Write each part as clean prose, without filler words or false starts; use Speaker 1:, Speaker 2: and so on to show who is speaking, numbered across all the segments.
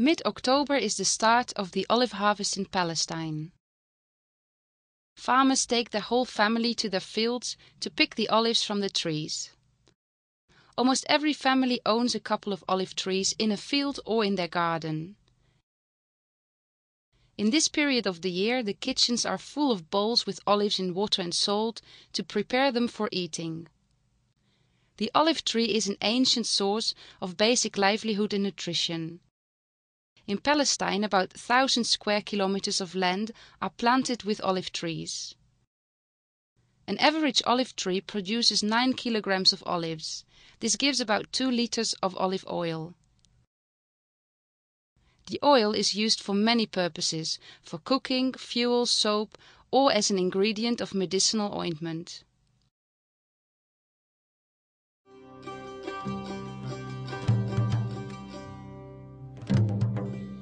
Speaker 1: Mid-October is the start of the olive harvest in Palestine. Farmers take their whole family to their fields to pick the olives from the trees. Almost every family owns a couple of olive trees in a field or in their garden. In this period of the year, the kitchens are full of bowls with olives in water and salt to prepare them for eating. The olive tree is an ancient source of basic livelihood and nutrition. In Palestine, about 1,000 square kilometers of land are planted with olive trees. An average olive tree produces 9 kilograms of olives. This gives about 2 liters of olive oil. The oil is used for many purposes, for cooking, fuel, soap, or as an ingredient of medicinal ointment.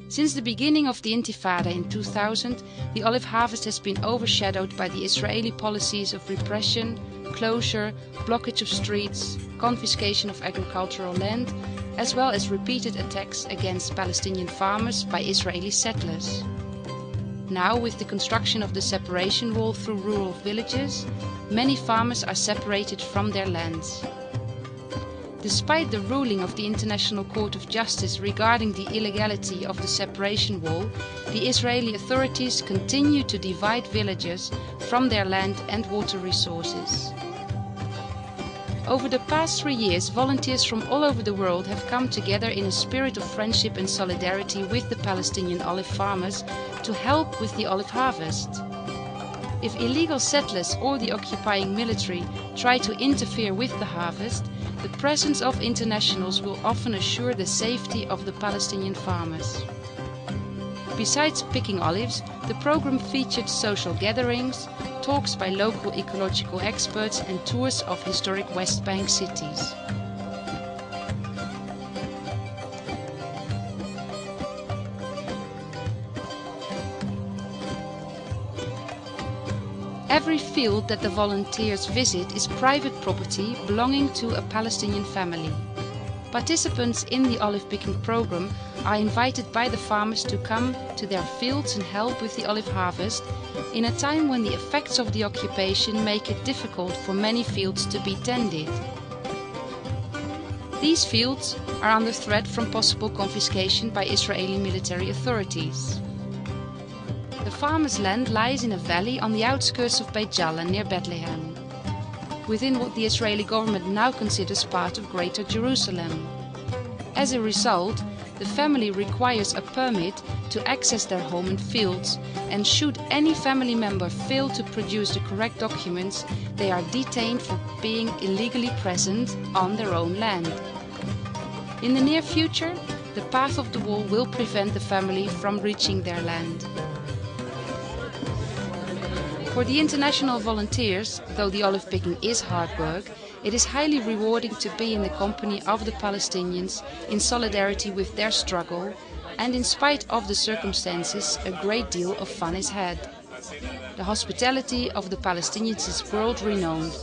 Speaker 1: Since the beginning of the Intifada in 2000, the olive harvest has been overshadowed by the Israeli policies of repression, closure, blockage of streets, confiscation of agricultural land, as well as repeated attacks against Palestinian farmers by Israeli settlers. Now, with the construction of the separation wall through rural villages, many farmers are separated from their lands. Despite the ruling of the International Court of Justice regarding the illegality of the separation wall, the Israeli authorities continue to divide villagers from their land and water resources. Over the past 3 years, volunteers from all over the world have come together in a spirit of friendship and solidarity with the Palestinian olive farmers to help with the olive harvest. If illegal settlers or the occupying military try to interfere with the harvest, the presence of internationals will often assure the safety of the Palestinian farmers. Besides picking olives, the program featured social gatherings, talks by local ecological experts and tours of historic West Bank cities. Every field that the volunteers visit is private property belonging to a Palestinian family. Participants in the olive picking program are invited by the farmers to come to their fields and help with the olive harvest in a time when the effects of the occupation make it difficult for many fields to be tended. These fields are under threat from possible confiscation by Israeli military authorities. The farmers' land lies in a valley on the outskirts of Beit Jala near Bethlehem, within what the Israeli government now considers part of Greater Jerusalem. As a result, the family requires a permit to access their home and fields, and should any family member fail to produce the correct documents, they are detained for being illegally present on their own land. In the near future, the path of the wall will prevent the family from reaching their land. For the international volunteers, though the olive picking is hard work, it is highly rewarding to be in the company of the Palestinians in solidarity with their struggle, and in spite of the circumstances, a great deal of fun is had. The hospitality of the Palestinians is world-renowned,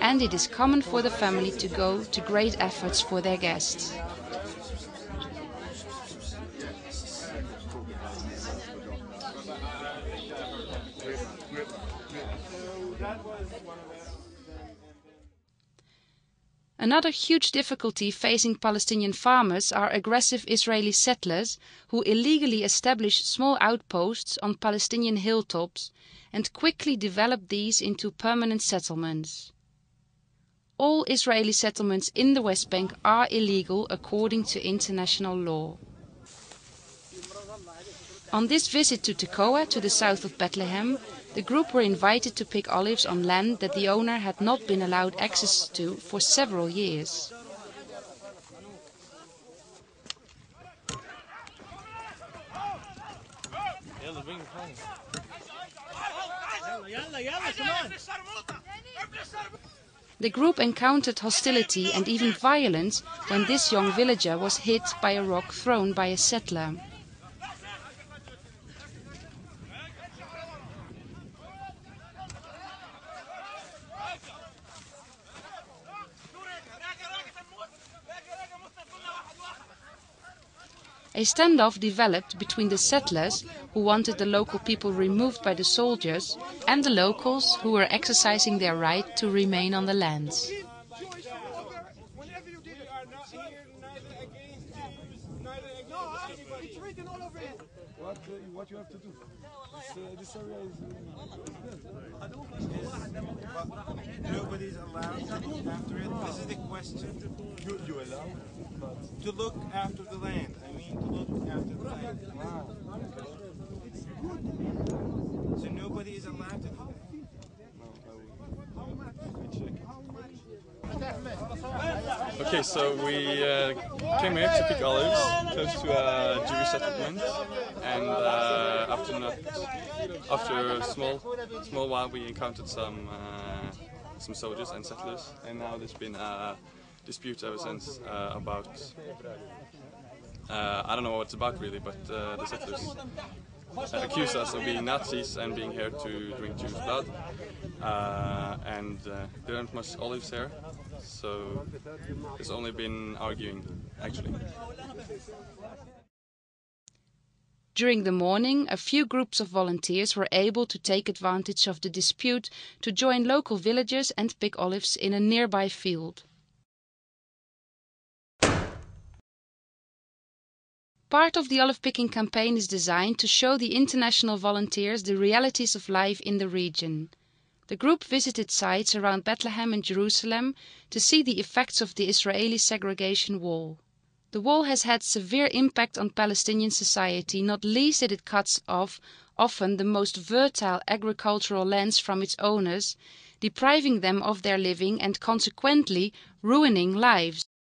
Speaker 1: and it is common for the family to go to great efforts for their guests. Another huge difficulty facing Palestinian farmers are aggressive Israeli settlers who illegally establish small outposts on Palestinian hilltops and quickly develop these into permanent settlements. All Israeli settlements in the West Bank are illegal according to international law. On this visit to Tekoa, to the south of Bethlehem, the group were invited to pick olives on land that the owner had not been allowed access to for several years. The group encountered hostility and even violence when this young villager was hit by a rock thrown by a settler. A standoff developed between the settlers, who wanted the local people removed by the soldiers, and the locals, who were exercising their right to remain on the lands.
Speaker 2: What you have to do? This area is
Speaker 3: nobody's allowed to look after it. This is the question.
Speaker 2: you allow
Speaker 3: To look after the land. I mean, to look after the land. So nobody is allowed to do that.
Speaker 4: Okay, so we came here to pick olives close to a Jewish settlement, and after a small while we encountered some soldiers and settlers, and now there's been a dispute ever since about I don't know what it's about really, but the settlers accuse us of being Nazis and being here to drink Jewish blood, and there aren't much olives here, so there's only been arguing actually.
Speaker 1: During the morning, a few groups of volunteers were able to take advantage of the dispute to join local villagers and pick olives in a nearby field. Part of the olive picking campaign is designed to show the international volunteers the realities of life in the region. The group visited sites around Bethlehem and Jerusalem to see the effects of the Israeli segregation wall. The wall has had severe impact on Palestinian society, not least that it cuts off often the most fertile agricultural lands from its owners, depriving them of their living and consequently ruining lives.